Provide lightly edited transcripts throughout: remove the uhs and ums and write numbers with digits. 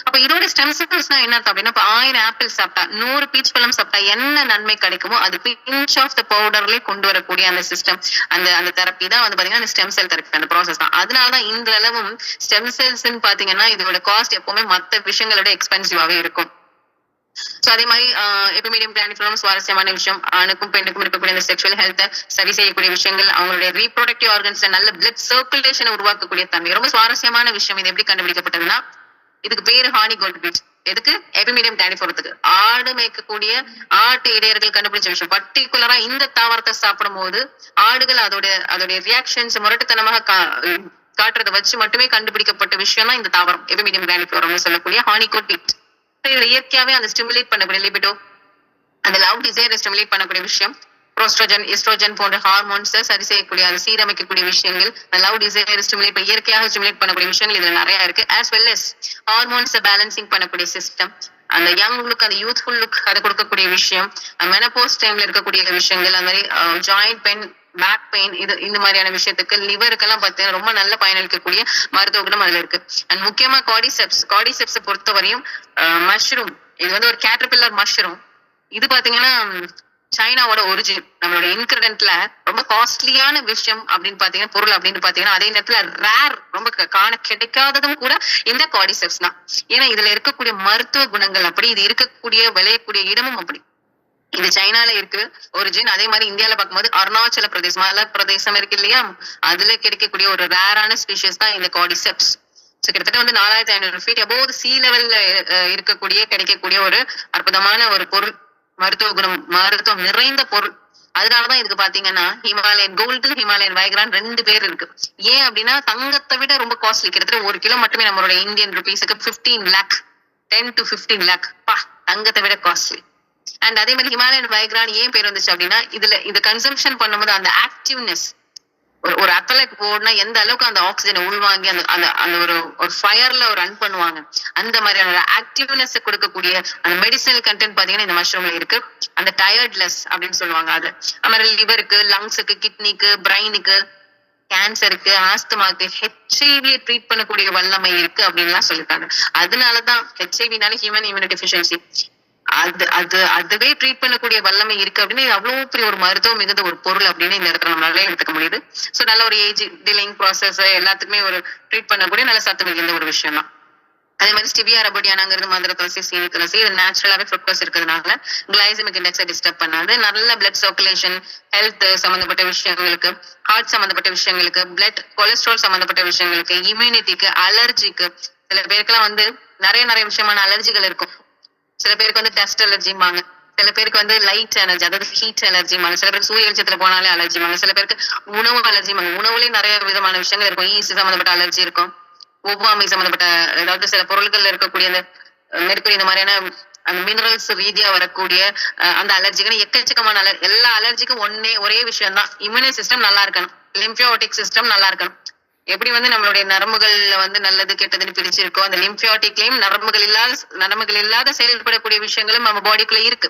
அப்ப இதோட ஸ்டெம் செல்ஸ்னா என்ன அர்த்தம் அப்படின்னா, இப்ப 1000 ஆப்பிள் சாப்பிட்டா 100 பீச் பழம் சாப்பிட்டா என்ன நன்மை கிடைக்குமோ அது பிஞ்ச் ஆஃப் த பவுடர்லயே கொண்டு வரக்கூடிய அந்த சிஸ்டம், அந்த அந்த தெரப்பி தான் வந்து பாத்தீங்கன்னா அந்த ஸ்டெம் செல் தெரப்பி, அந்த ப்ராசஸ் தான். அதனாலதான் இந்த அளவும் ஸ்டெம் செல்ஸ் பாத்தீங்கன்னா இதோட காஸ்ட் எப்பவுமே மத்த விஷயங்களோட எக்ஸ்பென்சிவாவே இருக்கும். சோ அதே மாதிரி எபிமீடியம் கிளாண்டிஃபுலம் சுவாரஸ்யமான விஷயம், ஆணுக்கும் பெண்ணுக்கும் இருக்கக்கூடிய இந்த செக்ஷுவல் ஹெல்த் சரி செய்யக்கூடிய விஷயங்கள், அவங்களுடைய ரீப்ரொடக்டிவ் ஆர்கன்ஸ்ல நல்ல பிளட் சர்க்குலேஷனை உருவாக்கக்கூடிய தன்மை ரொம்ப சுவாரஸ்யமான விஷயம். இது எப்படி கண்டுபிடிக்கப்பட்டதுன்னா, இதுக்கு பேரு ஹானி கோல்ட் பீச். எதுக்கு? எபிமீடியம் கிளாண்டிஃபுலத்துக்கு. ஆடு மேய்க்கக்கூடிய ஆட்டு இடையர்கள் கண்டுபிடிச்ச விஷயம். பர்டிகுலரா இந்த தாவரத்தை சாப்பிடும் போது ஆடுகள் அதோடைய ரியாக்ஷன்ஸ் முரட்டுத்தனமாக காட்டுறதை வச்சு மட்டுமே கண்டுபிடிக்கப்பட்ட விஷயம் தான் இந்த தாவரம் எபிமீடியம் கிளாண்டிஃபுலம் சொல்லக்கூடிய ஹானி கோல்ட் பீச். இயற்கையாவே அந்த ஸ்டிமுலேட் பண்ணக்கூடிய லிபிடோ, அந்த லவ் டிசைரை ஸ்டிமுலேட் பண்ணக்கூடிய விஷயம், புரோஸ்ட்ரோஜன் எஸ்ட்ரோஜன் போன்ற ஹார்மோன்ஸ் சரி செய்யக்கூடிய அதை சீரமைக்கக்கூடிய விஷயங்கள், லவ் டிசைரை ஸ்டிமுலேட் இயற்கையாக ஸ்டிமுலேட் பண்ணக்கூடிய விஷயங்கள் இதுல நிறைய இருக்கு. As well as hormones balancing பண்ணக்கூடிய சிஸ்டம், அந்த யங் லுக் அந்த யூத்ஃபுல் லுக் அதை கொடுக்கக்கூடிய விஷயம், மெனோபோஸ் டைம்ல இருக்கக்கூடிய விஷயங்கள், அந்த மாதிரி ஜாயிண்ட் பெயின் பேக் பெயின் இது இந்த மாதிரியான விஷயத்துக்கு லிவருக்கெல்லாம் பார்த்தீங்கன்னா ரொம்ப நல்ல பயனளிக்கக்கூடிய மருத்துவ குணம் அதுல இருக்கு. அண்ட் முக்கியமா கார்டிசெப்ஸ் பொறுத்தவரையும் மஷ்ரூம், இது வந்து ஒரு கேட்டர்பில்லர் மஷ்ரூம். இது பாத்தீங்கன்னா சைனாவோட ஒரிஜின், நம்மளோட இன்கிரிடென்ட்ல ரொம்ப காஸ்ட்லியான விஷயம் அப்படின்னு பாத்தீங்கன்னா பொருள் அப்படின்னு பாத்தீங்கன்னா அதே நேரத்துல ரேர் ரொம்ப காண கிடைக்காததும் கூட இந்த கார்டிசெப்ஸ் தான். ஏன்னா இதுல இருக்கக்கூடிய மருத்துவ குணங்கள் அப்படி, இது இருக்கக்கூடிய விளையக்கூடிய இடமும் அப்படி. இது சைனால இருக்கு ஒரிஜின். அதே மாதிரி இந்தியால பார்க்கும்போது அருணாச்சல பிரதேசம் மலை பிரதேசம் இருக்கு இல்லையா, அதுல கிடைக்கக்கூடிய ஒரு ரேரான ஸ்பீஷிஸ் தான் இந்த கார்டிசெப்ஸ். கிட்டத்தட்ட வந்து 4500 ஃபீட் அபோவ் சீ லெவல்ல இருக்கக்கூடிய கிடைக்கக்கூடிய ஒரு அற்புதமான ஒரு பொருள், மருத்துவம் நிறைந்த பொருள். அதனாலதான் இதுக்கு பாத்தீங்கன்னா ஹிமாலயன் கோல்டு, ஹிமாலயன் வைக்ரான் 2 பேர் இருக்கு. ஏன் அப்படின்னா தங்கத்தை விட ரொம்ப காஸ்ட்லி. கிட்டத்தட்ட 1 கிலோ மட்டுமே நம்மளோட இந்தியன் ருபீஸுக்கு 15 லேக், 10 to 15 லேக் பா, தங்கத்தை விட காஸ்ட்லி. அண்ட் அதே மாதிரி ஹிமாலயன் வைக்ரான் ஏன் பேர் வந்துச்சு அப்படின்னா, இது கன்சம்ஷன் பண்ணும்போது அந்த ஆக்டிவ்னஸ், ஒரு அத்லெட் போடுனா எந்த அளவுக்கு அந்த ஆக்சிஜனை உள்வாங்கி அந்த அந்த ஒரு ஃபயர்ல ஒரு ரன் பண்ணுவாங்க, அந்த மாதிரியான ஆக்டிவ்னஸ் கொடுக்கக்கூடிய அந்த மெடிசனல் கண்டென்ட் பாத்தீங்கன்னா இந்த மஷ்ரூம்ல இருக்கு. அந்த டயர்ட்லெஸ் அப்படின்னு சொல்லுவாங்க அது. அது மாதிரி லிவருக்கு, லங்ஸுக்கு, கிட்னிக்கு, பிரெயினுக்கு, கேன்சருக்கு, ஆஸ்துமாக்கு, ஹெச்ஐவியை ட்ரீட் பண்ணக்கூடிய வல்லமை இருக்கு அப்படின்லாம் சொல்லிருக்காங்க. அதனாலதான் ஹெச்ஐவினால ஹியூமன் இம்யூனி டெஃபிஷியன்சி, அதுவே ட்ரீட் பண்ணக்கூடிய வல்லமை இருக்கு அப்படின்னு அவ்வளவு பெரிய ஒரு மருத்துவம் மிகுந்த ஒரு பொருள் அப்படின்னு இந்த இடத்துல நம்மளால எடுத்துக்க முடியுது. சோ நல்ல ஒரு ஏஜ் டிலேயிங் ப்ராசஸ் எல்லாத்துக்குமே ஒரு ட்ரீட் பண்ணக்கூடிய நல்ல சத்து மிகுந்த ஒரு விஷயம் தான். அதே மாதிரி ஸ்டிவியா ரபோடியானாங்கிறது மதுர துளசி, சீனி துளசி, இது நேச்சுரலாவே ஃப்ரக்டோஸ் இருக்கிறதுனால கிளைசமிக் இண்டெக்ஸை டிஸ்டர்ப் பண்ணாது. நல்ல பிளட் சர்க்குலேஷன், ஹெல்த் சம்பந்தப்பட்ட விஷயங்களுக்கு, ஹார்ட் சம்பந்தப்பட்ட விஷயங்களுக்கு, பிளட் கொலஸ்ட்ரால் சம்பந்தப்பட்ட விஷயங்களுக்கு, இம்யூனிட்டிக்கு, அலர்ஜிக்கு, சில பேருக்குலாம் வந்து நிறைய விஷயமான அலர்ஜிகள் இருக்கும். சில பேருக்கு வந்து டஸ்ட் அலர்ஜிம்பாங்க, சில பேருக்கு வந்து லைட் அலர்ஜி அதாவது ஹீட் அலர்ஜிம்பாங்க, சில பேருக்கு சூரிய வெளிச்சத்துல போனாலே அலர்ஜிம்பாங்க, சில பேருக்கு உணவு அலர்ஜிம்பாங்க. உணவுலயே நிறைய விதமான விஷயங்கள் இருக்கும். ஈஸ்ட் சம்பந்தப்பட்ட அலர்ஜி இருக்கும், ஒவ்வாமை சம்பந்தப்பட்ட ஏதாவது சில பொருட்கள்ல இருக்கக்கூடிய அந்த மெர்க்குரி இந்த மாதிரியான அந்த மினரல்ஸ் ரீதியா வரக்கூடிய அந்த அலர்ஜிகள் எக்கச்சக்கமான எல்லா அலர்ஜிக்கும் ஒரே விஷயம் தான், இம்யூனி சிஸ்டம் நல்லா இருக்கணும், லிம்ஃபியோட்டிக் சிஸ்டம் நல்லா இருக்கணும். எப்படி வந்து நம்மளுடைய நரம்புகள்ல வந்து நல்லது கெட்டதுன்னு பிரிச்சிருக்கோ, அந்த லிம்ஃபியோட்டிக்லயும் நரம்புகள் இல்லாத செயல்படக்கூடிய விஷயங்களும் நம்ம பாடிக்குள்ள இருக்கு.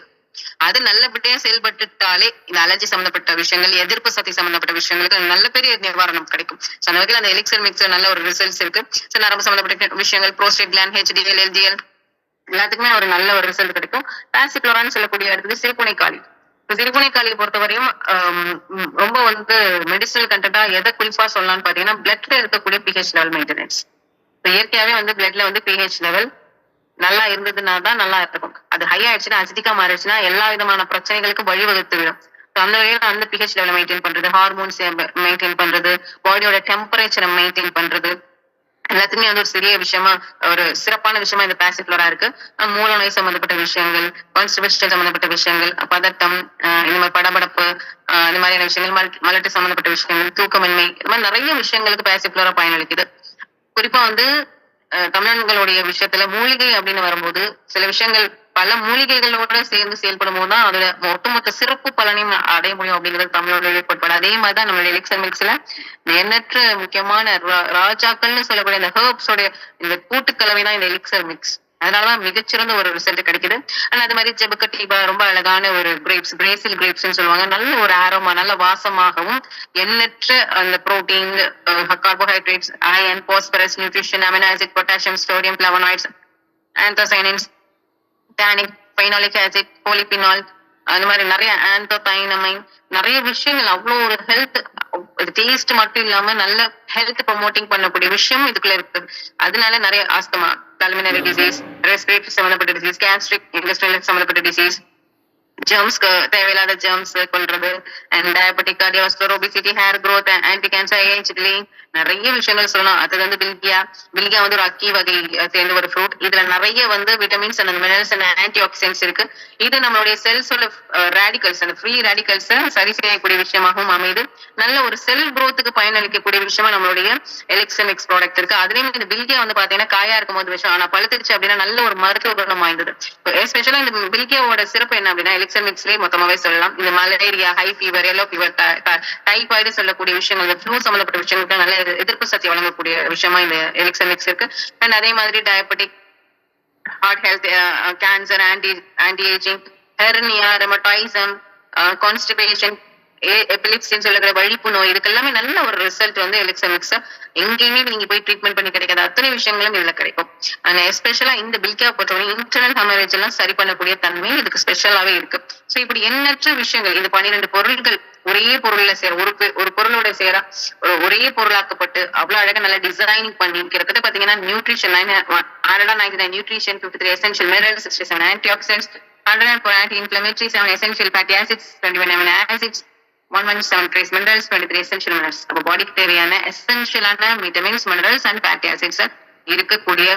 அது நல்லபடியா செயல்பட்டுட்டாலே இந்த அலர்ஜி சம்பந்தப்பட்ட விஷயங்கள், எதிர்ப்பு சக்தி சம்பந்தப்பட்ட விஷயங்களுக்கு நல்ல பெரிய நிவாரணம் கிடைக்கும். அந்த வகையில் அந்த எலிக்சர் மிக்சர் நல்ல ஒரு ரிசல்ட்ஸ் இருக்கு. நரம்பு சம்பந்தப்பட்ட விஷயங்கள், ப்ரோஸ்டேட் கிளாண்ட், ஹெச்டிஎல், எல்டிஎல் எல்லாத்துக்குமே ஒரு நல்ல ஒரு ரிசல்ட் கிடைக்கும். பாசிக்ளோரான் சொல்லக்கூடிய இடத்துக்கு சிறுபுனைக்காளி. சிறுபுனைக்காளியை பொறுத்தவரையும் ரொம்ப வந்து மெடிசனல் கண்டென்ட்டா எதை குறிப்பா சொல்லலாம்னு பாத்தீங்கன்னா, பிளட்ல இருக்கக்கூடிய பிஹெச் லெவல் மெயின்டெனன்ஸ். இயற்கையாவே வந்து பிளட்ல வந்து பிஹெச் லெவல் நல்லா இருந்ததுன்னா தான் நல்லா இருக்கும். அது ஹை ஆயிடுச்சுன்னா, அசிடிக்கா மாறிடுச்சுன்னா எல்லா விதமான பிரச்சனைகளுக்கும் வழிவகுத்து விடும். அந்த வகையில அந்த பிஹெச் லெவலை மெயின்டைன் பண்றது, ஹார்மோன்ஸ் மெயின்டைன் பண்றது, பாடியோட டெம்பரேச்சரை மெயின்டைன் பண்றது, எல்லாத்துக்குமே வந்து ஒரு சிறிய விஷயமா ஒரு சிறப்பான விஷயமா இந்த பாசிஃப்ளோரா இருக்கு. மூல நோய் சம்பந்தப்பட்ட விஷயங்கள், கான்ஸ்டிபேஷன் சம்பந்தப்பட்ட விஷயங்கள், பதட்டம், இந்த மாதிரி படபடப்பு, இந்த மாதிரியான விஷயங்கள், மலட்டு சம்பந்தப்பட்ட விஷயங்கள், தூக்கமின்மை, இந்த மாதிரி நிறைய விஷயங்களுக்கு பாசிஃப்ளோரா பயனளிக்குது. குறிப்பா வந்து தமிழர்களுடைய விஷயத்துல மூலிகை அப்படின்னு வரும்போது சில விஷயங்கள் பல மூலிகைகளோட சேர்ந்து செயல்படும் போதுதான் அதோட ஒட்டுமொத்த சிறப்பு பலனையும் அடைய முடியும் அப்படிங்கிறது தமிழோட கோட்பாடு. அதே மாதிரிதான் நம்மளுடைய எலிக்சர் மிக்ஸ்ல எண்ணற்ற முக்கியமான ராஜாக்கள்னு சொல்லக்கூடிய இந்த ஹெர்ப்ஸோட இந்த கூட்டுக்கலவை தான் இந்த எலிக்சர் மிக்ஸ். அதனாலதான் மிகச்சிறந்த ஒரு ரிசல்ட் கிடைக்குது. ஆனா அது மாதிரி ஜெபக்கட்டிபா ரொம்ப அழகான ஒரு கிரேப்ஸ், பிரேசில் கிரேப்ஸ்ன்னு சொல்லுவாங்க. நல்ல ஒரு ஆரோமா, நல்ல வாசமாகவும் எண்ணற்ற அந்த protein, carbohydrates, iron, phosphorus, nutrition, amino acid, potassium, sodium, flavonoids anthocyanins, tannic, phenolic acid, polyphenol, அந்த மாதிரி நிறைய ஆந்தோதைனமைன், நிறைய விஷயங்கள் அவ்வளோ ஒரு ஹெல்த் டேஸ்ட் மட்டும் இல்லாம நல்ல ஹெல்த் ப்ரொமோட்டிங் பண்ணக்கூடிய விஷயம் இதுக்குள்ள இருக்கு. அதனால நிறைய ஆஸ்துமா, பல்மினரி டிசீஸ், ரெஸ்பிரேட்டரி சம்பந்தப்பட்ட டிசீஸ், கேஸ்ட்ரிக் இன்டெஸ்டைனல் சம்பந்தப்பட்ட டிசீஸ், ஜெர்ம்ஸ்க்கு தேவையில்லாத ஜெர்ம்ஸ் கொள்றது, and diabetic, cardiovascular, obesity, hair growth, anti cancer, ஏஜ்லி, நிறைய விஷயங்கள் சொல்லலாம். அது வந்து பில்கியா. பில்கியா வந்து ஒரு அக்கி வகை சேர்ந்த ஒரு ஃப்ரூட். இதுல நிறைய வந்து vitamins and minerals and anti oxidants இருக்கு. இது நம்மளுடைய செல்ஸோட ரேடிகல்ஸ், அந்த ஃப்ரீ ரேடிகல்ஸ் சரி செய்யக்கூடிய விஷயமாகவும் அமைது. நல்ல ஒரு செல் growthக்கு பயனளிக்கக்கூடிய விஷயமா நம்மளுடைய எலிக்சர் மிக்ஸ் ப்ராடக்ட் இருக்கு. அதுலயும் இந்த பில்கியா வந்து பாத்தீங்கன்னா காயா இருக்கும் போது விஷயம், ஆனா பழுத்துருச்சு அப்படின்னா நல்ல ஒரு மருத்துவ குணம் வாய்ந்தது. எஸ்பெஷலா இந்த பில்கியாவோட சிறப்பு என்ன அப்படின்னா எலிக்சர் மிக்ஸ்லயே மொத்தமாவே சொல்லலாம். இந்த malaria, high fever, yellow fever, typhoid சொல்லக்கூடிய விஷயங்கள், ஃப்ளூ சம்பந்தப்பட்ட விஷயங்களுக்கு நல்ல எதிர்ப்பு சக்தி வழங்கக்கூடிய விஷயமா இந்த எலிக்சர் மிக்ஸ் இருக்கு. அண்ட் அதே மாதிரி diabetic, heart health, cancer, anti aging, hernia, rheumatism, constipation, எபிலிப்சின்னு சொல்லக்கூடிய வழிப்பு நோய், இதுக்கு எல்லாமே நல்ல ஒரு ரிசல்ட் வந்து எலிக்சர் மிக்ஸ். எங்கேயுமே நீங்க போய் ட்ரீட்மெண்ட் பண்ணி கிடைக்காத அத்தனை விஷயங்களும் இதுல கிடைக்கும். ஆனா எஸ்பெஷலா இந்த பில்கியா பொறுத்தவரை இன்டர்னல் ஹெமரேஜ் எல்லாம் சரி பண்ணக்கூடிய தன்மை இதுக்கு ஸ்பெஷலாவே இருக்கு. சோ இப்படி எண்ணற்ற விஷயங்கள், இது 12 பொருட்கள் ஒரே பொருள்ல சேர, ஒரு பொருளோட சேர ஒரே பொருளாக்கப்பட்டு அவ்வளவு அழகா நல்ல டிசைனிங் பண்ணி கிட்டத்தட்ட பாத்தீங்கன்னா nutrition 199 nutrition, 53 essential minerals, 67 antioxidants, 104 anti inflammatory, 7 essential fatty acids, 21 amino acids, 117 trace minerals, 23 essential minerals. அப்ப பாடிக்கு தேவையான எசென்ஷியலான vitamins, minerals and fatty acids இருக்கக்கூடிய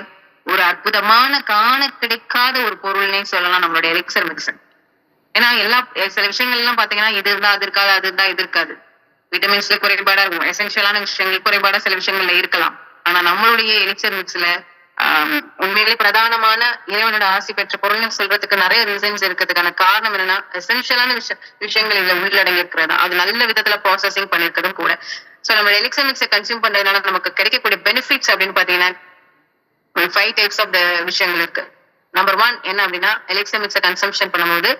ஒரு அற்புதமான காண கிடைக்காத ஒரு பொருள்னே சொல்லலாம் நம்மளுடைய எலிக்சர் மிக்ஸ். ஏன்னா சில விஷயங்கள் எல்லாம் பாத்தீங்கன்னா இது இருந்தா அது இருக்காது, அது இருந்தா இது இருக்காது. விட்டமின்ஸ்ல குறைபாடா இருக்கும், எசென்ஷியலான விஷயங்கள் குறைபாடா சில விஷயங்கள்ல இருக்கலாம். ஆனா நம்மளுடைய எலிக்சர் மிக்ஸ்ல உண்மையிலே பிரதானமான இறைவனோட ஆசி பெற்ற பொருள்னு சொல்றதுக்கு நிறைய ரீசன்ஸ் இருக்கிறதுக்கான காரணம் என்னன்னா எசென்ஷியலான விஷயங்கள் இதுல உள்ளடங்கி இருக்கிறதா, அது நல்ல விதத்துல ப்ராசஸிங் பண்ணிருக்கதும் கூட. சோ நம்ம எலிக்சர் மிக்ஸை கன்சியூம் பண்றதுனால நமக்கு கிடைக்கக்கூடிய பெனிஃபிட்ஸ் அப்படின்னு பாத்தீங்கன்னா 5 டைப்ஸ் ஆஃப் த விஷயங்கள் இருக்கு. நம்பர் 1 என்ன அப்படின்னா எலிக்சர் மிக்ஸை கன்சம்ஷன் பண்ணும்போது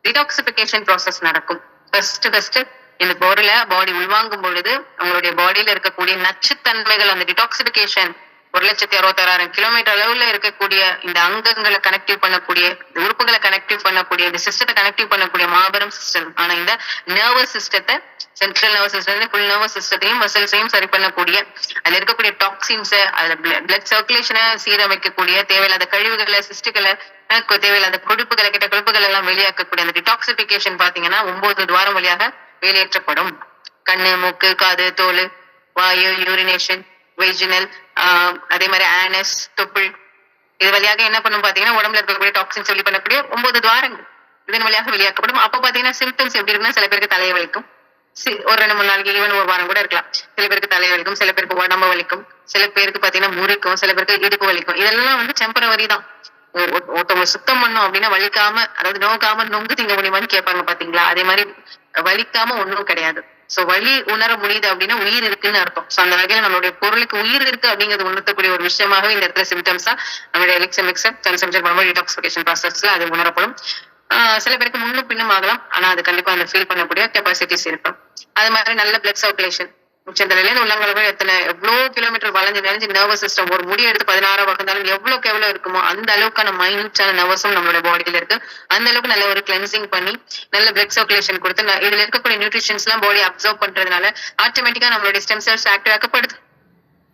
டிடாக்சிபிகேஷன் ப்ராசஸ் நடக்கும். ஃபர்ஸ்ட் இந்த பொருளை பாடி உள்வாங்கும் பொழுது உங்களுடைய பாடியில இருக்கக்கூடிய நச்சுத்தன்மைகள், அந்த டிடாக்சிபிகேஷன் 1,66,000 கிலோமீட்டர் அளவுல இருக்கக்கூடிய இந்த அங்கங்களை கனெக்டிவ் பண்ணக்கூடிய, உறுப்புகளை கனெக்டிவ் பண்ணக்கூடிய, இந்த சிஸ்டத்தை கனெக்டிவ் பண்ணக்கூடிய மாபெரும் சிஸ்டம். ஆனா இந்த நர்வஸ் சிஸ்டத்தை, central nervous system, full nervous சிஸ்டத்தையும் மசில்ஸையும் சரி பண்ணக்கூடிய, அதுல இருக்கக்கூடிய டாக்ஸின்ஸ், அதுல பிளட் சர்க்குலேஷனை சீரமைக்கக்கூடிய, தேவையில்லாத கழிவுகளை, சிஸ்டுகளை, தேவையில்லாத கொழுப்புகளை, கிட்ட கொழுப்புகள் எல்லாம் வெளியாக்கக்கூடிய அந்த டிடாக்சிபிகேஷன் பாத்தீங்கன்னா 9 துவாரம் வழியாக வெளியேற்றப்படும். கண்ணு, மூக்கு, காது, தோல், வாயு, யூரினேஷன், வெஜினல், அதே மாதிரி ஆனஸ், தொப்புள், இது வழியாக என்ன பண்ணும் பாத்தீங்கன்னா உடம்புல இருக்கக்கூடிய டாக்ஸின்ஸ் வெளி பண்ணக்கூடிய 9 துவாரங்கள் இதன் வழியாக வெளியாக்கப்படும். அப்ப பாத்தீங்கன்னா சிம்டம்ஸ் எப்படி இருக்குன்னா சில பேருக்கு தலையை வலிக்கும், ஒரு 2-3 நாளைக்கு, ஈவன் ஒரு வாரம் கூட இருக்கலாம். சில பேருக்கு தலையை வலிக்கும், சில பேருக்கு உடம்பு வலிக்கும், சில பேருக்கு பாத்தீங்கன்னா முறிக்கும், சில பேருக்கு இடுப்பு வலிக்கும். இதெல்லாம் வந்து டெம்பரவரி தான். ஒருத்தவங்க சுத்தம் பண்ணும் அப்படின்னா வலிக்காம, அதாவது நோக்காம நொங்கு திங்க முடியுமான்னு கேட்பாங்க பாத்தீங்களா, அதே மாதிரி வலிக்காம ஒண்ணும் கிடையாது. சோ வலி உணர முடியுது அப்படின்னா உயிர் இருக்குன்னு அர்த்தம். சோ அந்த வகையில நம்மளுடைய பொருளுக்கு உயிர் இருக்கு அப்படிங்கிறது உணர்த்தக்கூடிய ஒரு விஷயமாகவே இந்த இடத்துல சிம்டம்ஸா நம்மளுடைய எலிக்சர் மிக்ஸை கன்சம்ஷன் பண்ணும்போது டிடாக்சிபிகேஷன் ப்ராசஸ்ல அது உணரப்படும். சில பேருக்கு முன்னும் பின்னும் ஆகலாம், ஆனா அது கண்டிப்பா அந்த ஃபீல் பண்ணக்கூடிய கெப்பாசிட்டிஸ் இருக்கும். அது மாதிரி நல்ல பிளட் சர்க்குலேஷன், உச்சந்தலையில இருந்து உள்ளங்களை எவ்வளவு கிலோமீட்டர் வளைஞ்சு நிறைஞ்சு நர்வஸ் சிஸ்டம், ஒரு முடி எடுத்து 16 வகுந்தாலும் எவ்வளவு இருக்குமோ அந்த அளவுக்கான மைனூட்டான நர்வஸும் நம்மளோட பாடியில இருக்கு. அந்த அளவுக்கு நல்ல ஒரு கிளென்சிங் பண்ணி நல்ல பிளட் சர்க்குலேஷன் கொடுத்து இதுல இருக்கக்கூடிய நியூட்ரிஷன்ஸ் எல்லாம் பாடி அப்சர்வ் பண்றதுனால ஆட்டோமேட்டிக்கா நம்மளுடைய ஸ்டெம் செல்ஸ் ஆக்டிவ் ஆக்கப்படுது.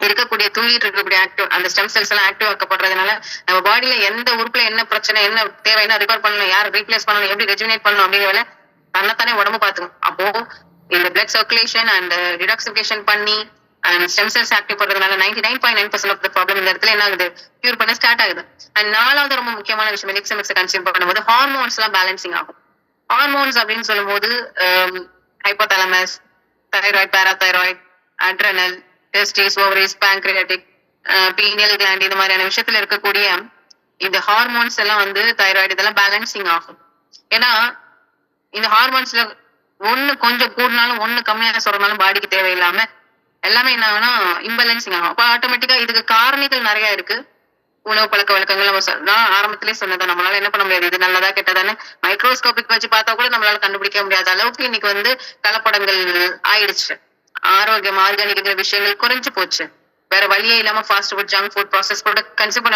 இருக்கக்கூடிய தூங்கிட்டு இருக்கக்கூடிய ஆக்டிவ் அந்த ஸ்டெம் செல்ஸ் எல்லாம் ஆக்டிவ் ஆக்கப்படுறதுனால நம்ம பாடியில எந்த உறுப்புல என்ன பிரச்சனை, என்ன தேவை, என்ன ரிப்பேர் பண்ணணும், யார் ரீப்ளேஸ் பண்ணணும், எப்படி ரெஜுனேட் பண்ணணும் அப்படிங்கிற தன்னைத்தானே உடம்பு பாத்துக்கும். அப்போ இந்த பிளட் சர்க்குலேஷன் அண்ட் டிடாக்சிபிகேஷன் பண்ணி அண்ட் ஸ்டெம் செல்ஸ் ஆக்டிவ் பண்றதுனால 99.9% ஆஃப் த ப்ராப்ளம் இந்த இடத்துல என்ன ஆகுது, கியூர் பண்ண ஸ்டார்ட் ஆகுது. அண்ட் 4வது ரொம்ப முக்கியமான விஷயம் எலிக்சர் மிக்ஸை கன்சியூம் பண்ணும்போது ஹார்மோன்ஸ் எல்லாம் பேலன்சிங் ஆகும். ஹார்மோன்ஸ் அப்படின்னு சொல்லும் போது hypothalamus, thyroid, parathyroid, adrenal, testis, ovaries, pancreatic, pineal gland, இந்த மாதிரியான விஷயத்துல இருக்கக்கூடிய இந்த ஹார்மோன்ஸ் எல்லாம் வந்து தைராய்டு இதெல்லாம் பேலன்சிங் ஆகும். ஏன்னா இந்த ஹார்மோன்ஸ்ல ஒண்ணு கொஞ்சம் கூடினாலும் ஒண்ணு கம்மியான சொல்றனாலும் பாடிக்கு தேவையில்லாம எல்லாமே என்ன ஆகும்னா இம்பேலன்சிங் ஆகும். அப்ப ஆட்டோமேட்டிக்கா இதுக்கு காரணிகள் நிறைய இருக்கு. உணவு பழக்க வழக்கங்கள் நான் ஆரம்பத்திலே சொன்னதான், நம்மளால என்ன பண்ண முடியாது, இது நல்லதா கெட்டதான்னு மைக்ரோஸ்கோபிக் வச்சு பார்த்தா கூட நம்மளால கண்டுபிடிக்க முடியாத அளவுக்கு இன்னைக்கு வந்து கலப்படங்கள் ஆயிடுச்சு. ஆரோக்கியம், ஆர்கானிக் விஷயங்கள் குறைஞ்சு போச்சு. வேற வழியே இல்லாம fast food, junk food, process food consume பண்ண